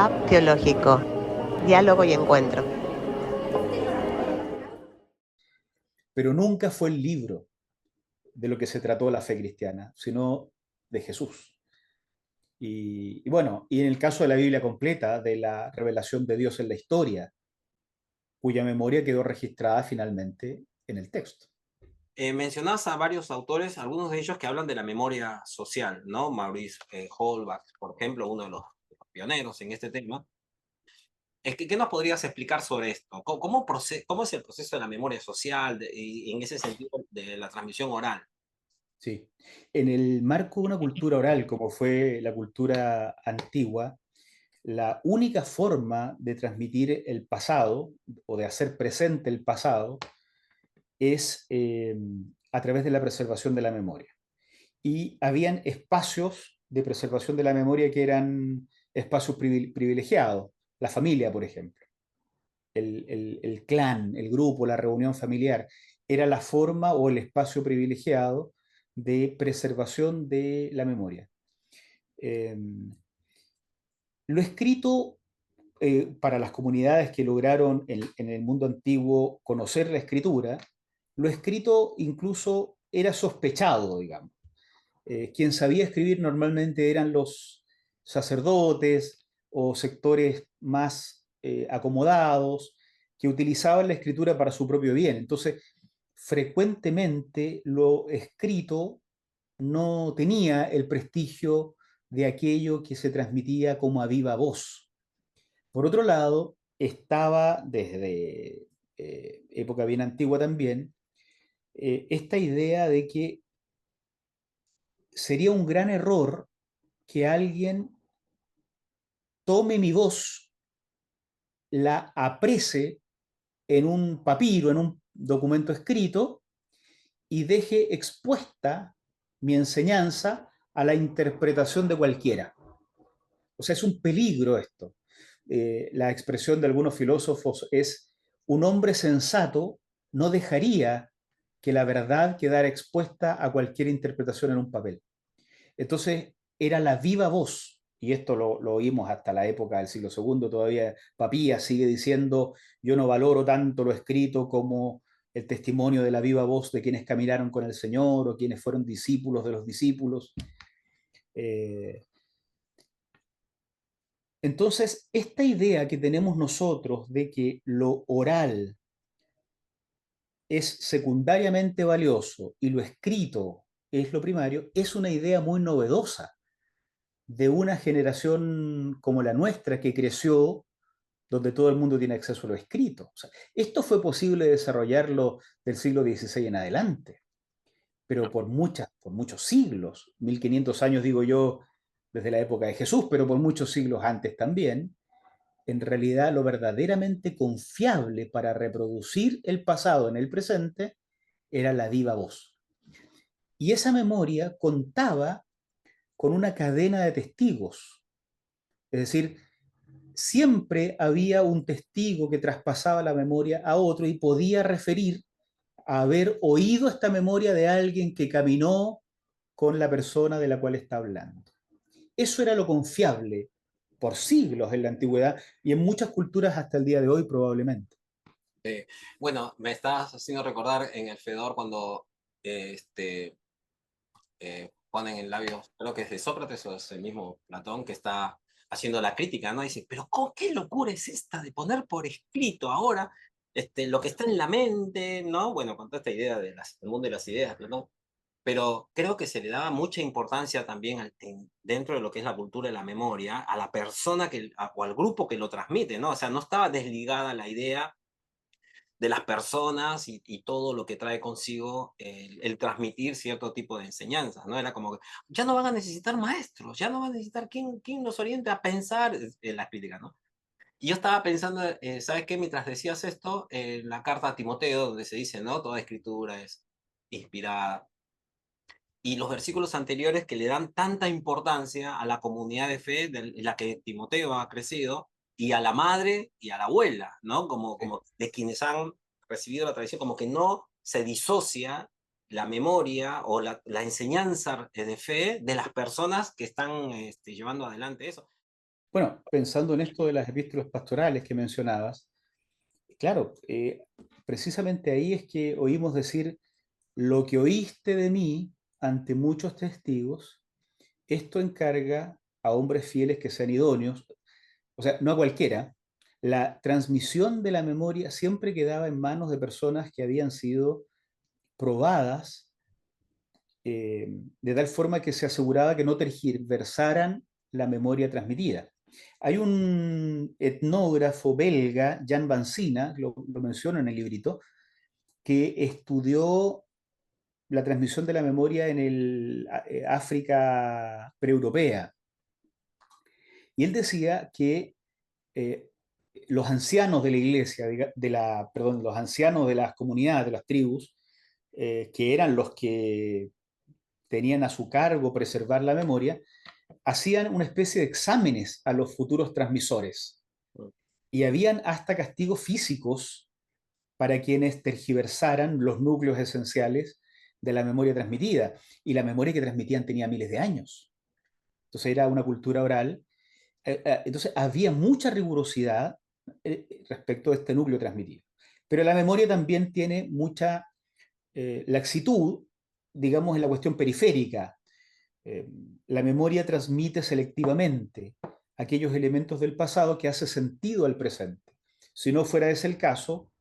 Hub Teológico, diálogo y encuentro. Pero nunca fue el libro de lo que se trató la fe cristiana, sino de Jesús. Y bueno, y en el caso de la Biblia completa, de la revelación de Dios en la historia, cuya memoria quedó registrada finalmente en el texto. Mencionás a varios autores, algunos de ellos que hablan de la memoria social, ¿no? Maurice Holbach, por ejemplo, uno de los pioneros en este tema. ¿Qué nos podrías explicar sobre esto? ¿Cómo es el proceso de la memoria social y en ese sentido de la transmisión oral? Sí. En el marco de una cultura oral, como fue la cultura antigua, la única forma de transmitir el pasado o de hacer presente el pasado es a través de la preservación de la memoria. Y habían espacios de preservación de la memoria que eran espacios privilegiados, la familia, por ejemplo, el clan, el grupo, la reunión familiar, era la forma o el espacio privilegiado de preservación de la memoria. Eh, lo escrito para las comunidades que lograron en el mundo antiguo conocer la escritura, lo escrito incluso era sospechado, digamos. Quien sabía escribir normalmente eran los sacerdotes o sectores más acomodados que utilizaban la escritura para su propio bien. Entonces, frecuentemente lo escrito no tenía el prestigio de aquello que se transmitía como a viva voz. Por otro lado, estaba desde época bien antigua también esta idea de que sería un gran error que alguien tome mi voz, la aprese en un papiro, en un documento escrito, y deje expuesta mi enseñanza a la interpretación de cualquiera. O sea, es un peligro esto. La expresión de algunos filósofos es: un hombre sensato no dejaría que la verdad quedara expuesta a cualquier interpretación en un papel. Entonces, era la viva voz, y esto lo oímos hasta la época del siglo segundo, todavía Papías sigue diciendo: yo no valoro tanto lo escrito como el testimonio de la viva voz de quienes caminaron con el Señor o quienes fueron discípulos de los discípulos. Eh, entonces, esta idea que tenemos nosotros de que lo oral es secundariamente valioso y lo escrito es lo primario, es una idea muy novedosa de una generación como la nuestra que creció donde todo el mundo tiene acceso a lo escrito. O sea, esto fue posible desarrollarlo del siglo XVI en adelante, pero por muchos siglos, 1500 años digo yo, desde la época de Jesús, pero por muchos siglos antes también, en realidad lo verdaderamente confiable para reproducir el pasado en el presente era la viva voz. Y esa memoria contaba con una cadena de testigos. Es decir, siempre había un testigo que traspasaba la memoria a otro y podía referir a haber oído esta memoria de alguien que caminó con la persona de la cual está hablando. Eso era lo confiable por siglos en la antigüedad y en muchas culturas hasta el día de hoy probablemente. Bueno, me estás haciendo recordar en el Fedor cuando ponen en labios, creo que es de Sócrates o es el mismo Platón que está haciendo la crítica, ¿no? Dice, pero ¿qué locura es esta de poner por escrito ahora lo que está en la mente, ¿no? Bueno, con toda esta idea del mundo de las ideas, Platón. Pero creo que se le daba mucha importancia también dentro de lo que es la cultura de la memoria, a la persona o al grupo que lo transmite, ¿no? O sea, no estaba desligada la idea de las personas y todo lo que trae consigo el transmitir cierto tipo de enseñanzas, ¿no? Era como que ya no van a necesitar maestros, ya no van a necesitar quién los oriente a pensar en la crítica, ¿no? Y yo estaba pensando, ¿sabes qué? Mientras decías esto, en la carta a Timoteo, donde se dice, ¿no? Toda escritura es inspirada. Y los versículos anteriores que le dan tanta importancia a la comunidad de fe en la que Timoteo ha crecido, y a la madre y a la abuela, ¿no? Como de quienes han recibido la tradición, como que no se disocia la memoria o la enseñanza de fe de las personas que están llevando adelante eso. Bueno, pensando en esto de las epístolas pastorales que mencionabas, claro, precisamente ahí es que oímos decir, lo que oíste de mí ante muchos testigos, esto encarga a hombres fieles que sean idóneos, o sea, no a cualquiera. La transmisión de la memoria siempre quedaba en manos de personas que habían sido probadas, de tal forma que se aseguraba que no tergiversaran la memoria transmitida. Hay un etnógrafo belga, Jan Vansina, lo menciono en el librito, que estudió la transmisión de la memoria en el África preeuropea. Y él decía que eh, los ancianos de la iglesia, perdón, los ancianos de las comunidades, de las tribus, que eran los que tenían a su cargo preservar la memoria, hacían una especie de exámenes a los futuros transmisores. Y habían hasta castigos físicos para quienes tergiversaran los núcleos esenciales de la memoria transmitida. Y la memoria que transmitían tenía miles de años. Entonces era una cultura oral. Entonces había mucha rigurosidad respecto a este núcleo transmitido. Pero la memoria también tiene mucha laxitud, digamos, en la cuestión periférica. Eh, la memoria transmite selectivamente aquellos elementos del pasado que hace sentido al presente. Si no fuera ese el caso,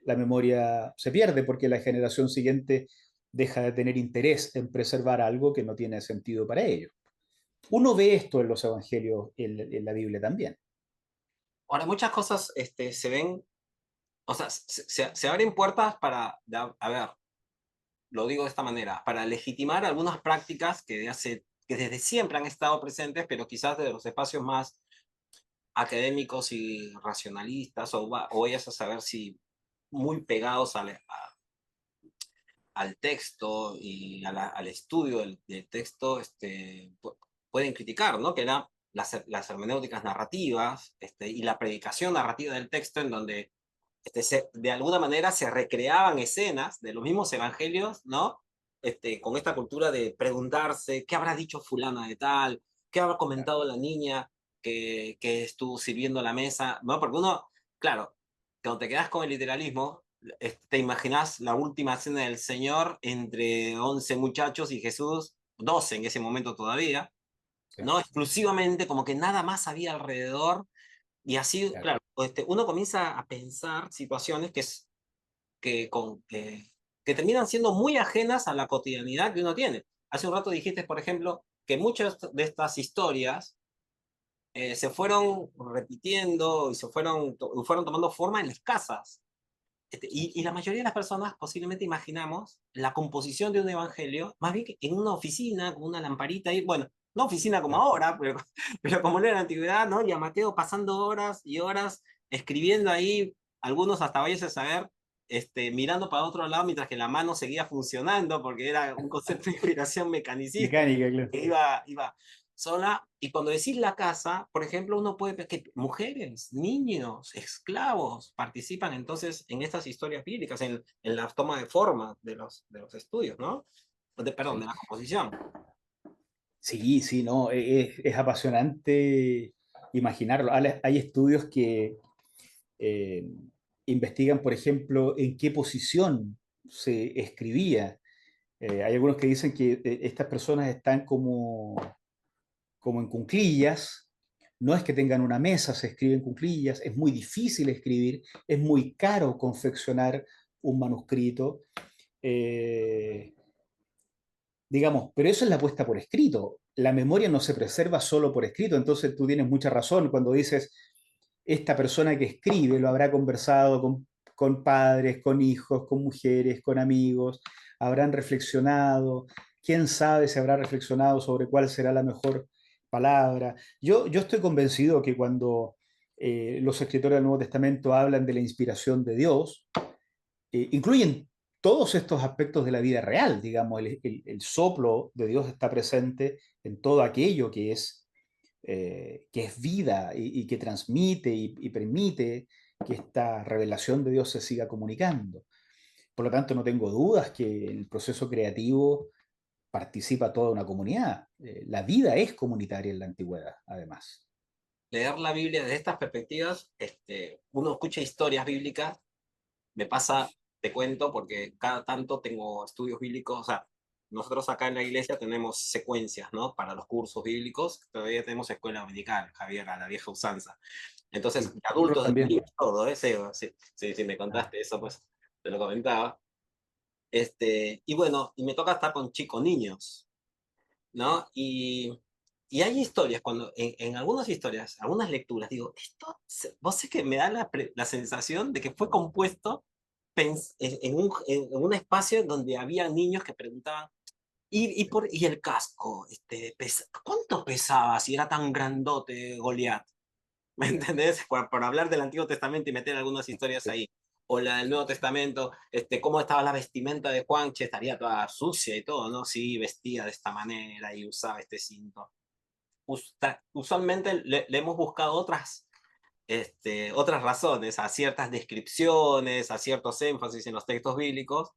la memoria se pierde porque la generación siguiente deja de tener interés en preservar algo que no tiene sentido para ellos. Uno ve esto en los evangelios, en la Biblia también. Ahora, muchas cosas se ven, o sea, se abren puertas para, a ver, lo digo de esta manera, para legitimar algunas prácticas que desde siempre han estado presentes, pero quizás de los espacios más académicos y racionalistas, o vayas a saber si muy pegados al texto y al estudio del texto, pueden criticar, ¿no? Que eran las hermenéuticas narrativas y la predicación narrativa del texto, en donde de alguna manera se recreaban escenas de los mismos evangelios, ¿no? Con esta cultura de preguntarse qué habrá dicho fulana de tal, qué habrá comentado la niña que estuvo sirviendo la mesa, ¿no? Porque uno, claro, cuando te quedas con el literalismo, te imaginas la última cena del Señor entre 11 muchachos y Jesús, 12 en ese momento todavía, Sí, ¿no? Exclusivamente, como que nada más había alrededor, y así, claro. claro, uno comienza a pensar situaciones que, con, que terminan siendo muy ajenas a la cotidianidad que uno tiene. Hace un rato dijiste, por ejemplo, que muchas de estas historias se fueron repitiendo y fueron tomando forma en las casas. Y la mayoría de las personas posiblemente imaginamos la composición de un evangelio más bien que en una oficina, con una lamparita y bueno, no oficina como Claro. ahora, pero como era en la antigüedad, ¿no? Y a Mateo pasando horas y horas escribiendo ahí, algunos hasta vayas a saber, mirando para otro lado mientras que la mano seguía funcionando, porque era un concepto de inspiración mecanicista Mecánica, claro. que iba sola. Y cuando decís la casa, por ejemplo, uno puede ver que mujeres, niños, esclavos participan entonces en estas historias bíblicas, en la toma de forma de los estudios, ¿no? Perdón, de Sí, la composición. sí, sí, no, es apasionante imaginarlo. Hay estudios que eh, investigan, por ejemplo, en qué posición se escribía. Hay algunos que dicen que estas personas están como en cuclillas. No es que tengan una mesa, se escribe en cuclillas, es muy difícil escribir, es muy caro confeccionar un manuscrito. Eh, digamos, pero eso es la puesta por escrito. La memoria no se preserva solo por escrito, entonces tú tienes mucha razón cuando dices, esta persona que escribe lo habrá conversado con padres, con hijos, con mujeres, con amigos, habrán reflexionado, quién sabe si habrá reflexionado sobre cuál será la mejor palabra. Yo estoy convencido que cuando los escritores del Nuevo Testamento hablan de la inspiración de Dios, incluyen todos estos aspectos de la vida real, digamos, el soplo de Dios está presente en todo aquello que es vida y que transmite y permite que esta revelación de Dios se siga comunicando. Por lo tanto, no tengo dudas que en el proceso creativo participa toda una comunidad. La vida es comunitaria en la antigüedad, además. leer la Biblia desde estas perspectivas, uno escucha historias bíblicas, me pasa, te cuento, porque cada tanto tengo estudios bíblicos, o sea, nosotros acá en la iglesia tenemos secuencias, ¿no? Para los cursos bíblicos, todavía tenemos escuela dominical, Javier, a la vieja usanza. Entonces, Sí, de nosotros adultos, de también. niños, todo, ¿eh? Seba? Sí, sí, sí, me Ah, contaste eso, pues te lo comentaba. Y bueno, y me toca estar con chicos niños, ¿no? Y hay historias, cuando en algunas historias, algunas lecturas, digo, esto, vos sé que me da la sensación de que fue compuesto en un espacio donde había niños que preguntaban, ¿y el casco? ¿Cuánto pesaba si era tan grandote Goliat? ¿Me entendés? Por hablar del Antiguo Testamento y meter algunas historias ahí. O la del Nuevo Testamento, cómo estaba la vestimenta de Juanche, estaría toda sucia y todo, ¿no? Sí, vestía de esta manera y usaba este cinto. Usualmente le hemos buscado otras razones a ciertas descripciones, a ciertos énfasis en los textos bíblicos,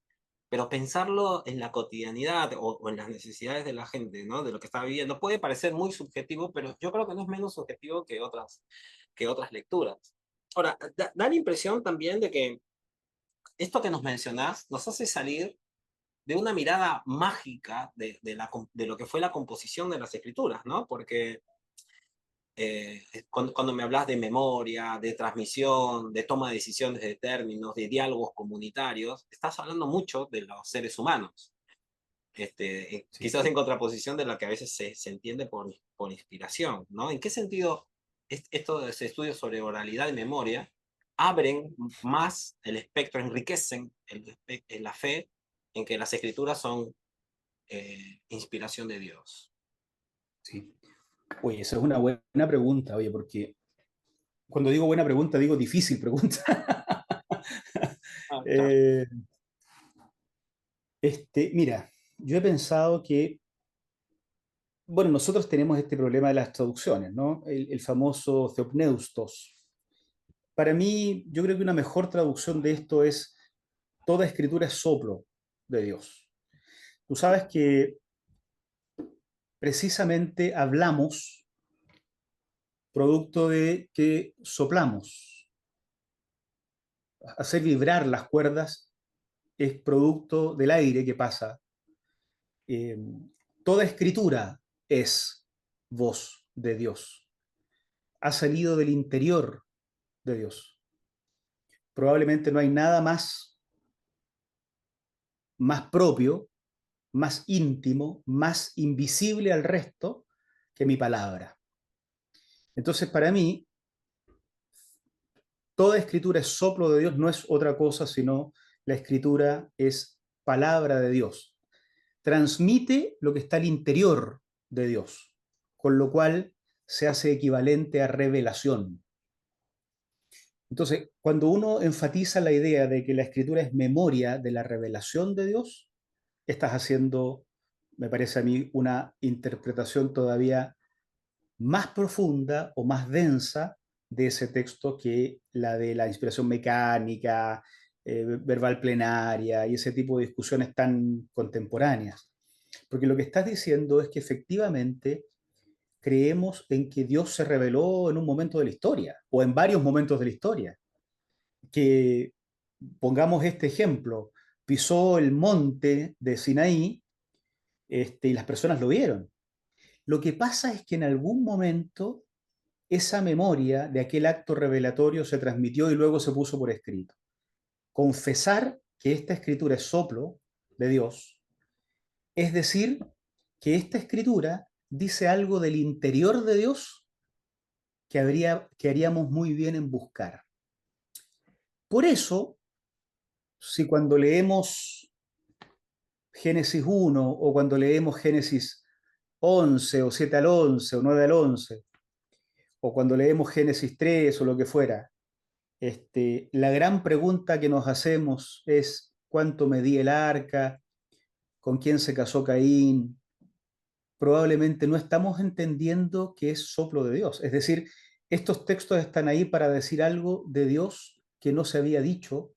pero pensarlo en la cotidianidad o en las necesidades de la gente, ¿no? De lo que está viviendo, puede parecer muy subjetivo, pero yo creo que no es menos subjetivo que otras lecturas. Ahora, da la impresión también de que esto que nos mencionás nos hace salir de una mirada mágica de lo que fue la composición de las escrituras, ¿no? Porque cuando me hablas de memoria, de transmisión, de toma de decisiones de términos, de diálogos comunitarios, estás hablando mucho de los seres humanos. sí. Quizás en contraposición de lo que a veces se entiende por inspiración, ¿no? ¿En qué sentido estos estudios sobre oralidad y memoria abren más el espectro, enriquecen la fe en que las escrituras son inspiración de Dios? Sí. Oye, esa es una buena pregunta, oye, porque cuando digo buena pregunta, digo difícil pregunta. Ah, claro. Eh, mira, yo he pensado que, bueno, nosotros tenemos este problema de las traducciones, ¿no? El famoso theopneustos. Para mí, yo creo que una mejor traducción de esto es toda escritura es soplo de Dios. Tú sabes que precisamente hablamos producto de que soplamos. Hacer vibrar las cuerdas es producto del aire que pasa. Eh, Toda escritura es voz de Dios. Ha salido del interior de Dios. Probablemente no hay nada más propio, más íntimo, más invisible al resto que mi palabra. Entonces, para mí, toda escritura es soplo de Dios, no es otra cosa sino la escritura es palabra de Dios. Transmite lo que está al interior de Dios, con lo cual se hace equivalente a revelación. Entonces, cuando uno enfatiza la idea de que la escritura es memoria de la revelación de Dios, estás haciendo, me parece a mí, una interpretación todavía más profunda o más densa de ese texto que la de la inspiración mecánica, verbal plenaria y ese tipo de discusiones tan contemporáneas. Porque lo que estás diciendo es que efectivamente creemos en que Dios se reveló en un momento de la historia o en varios momentos de la historia. Que pongamos este ejemplo, pisó el monte de Sinaí y las personas lo vieron. Lo que pasa es que en algún momento esa memoria de aquel acto revelatorio se transmitió y luego se puso por escrito. Confesar que esta escritura es soplo de Dios, es decir, que esta escritura dice algo del interior de Dios que haríamos muy bien en buscar. Por eso, si cuando leemos Génesis 1 o cuando leemos Génesis 11 o 7 al 11 o 9 al 11, o cuando leemos Génesis 3 o lo que fuera, la gran pregunta que nos hacemos es cuánto medía el arca, con quién se casó Caín. Probablemente no estamos entendiendo que es soplo de Dios. Es decir, estos textos están ahí para decir algo de Dios que no se había dicho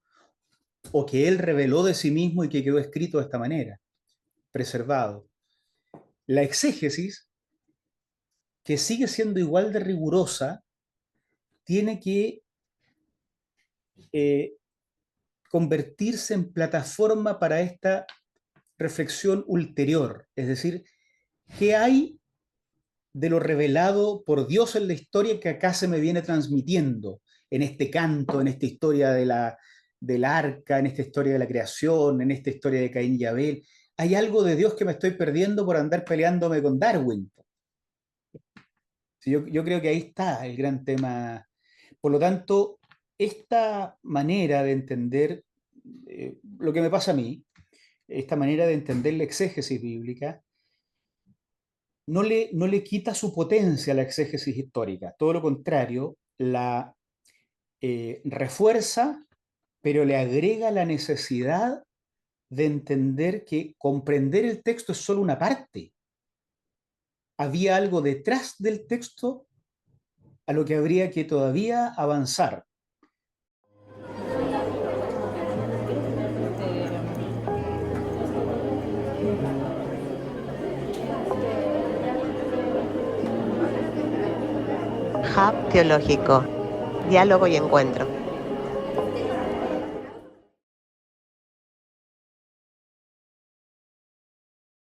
o que Él reveló de sí mismo y que quedó escrito de esta manera, preservado. La exégesis, que sigue siendo igual de rigurosa, tiene que convertirse en plataforma para esta reflexión ulterior. Es decir, ¿qué hay de lo revelado por Dios en la historia que acá se me viene transmitiendo? En este canto, en esta historia del arca, en esta historia de la creación, en esta historia de Caín y Abel. Hay algo de Dios que me estoy perdiendo por andar peleándome con Darwin. Yo creo que ahí está el gran tema. Por lo tanto, esta manera de entender lo que me pasa a mí, esta manera de entender la exégesis bíblica, no le quita su potencia a la exégesis histórica. Todo lo contrario, la refuerza, pero le agrega la necesidad de entender que comprender el texto es solo una parte. Había algo detrás del texto a lo que habría que todavía avanzar. Hub Teológico. Diálogo y encuentro.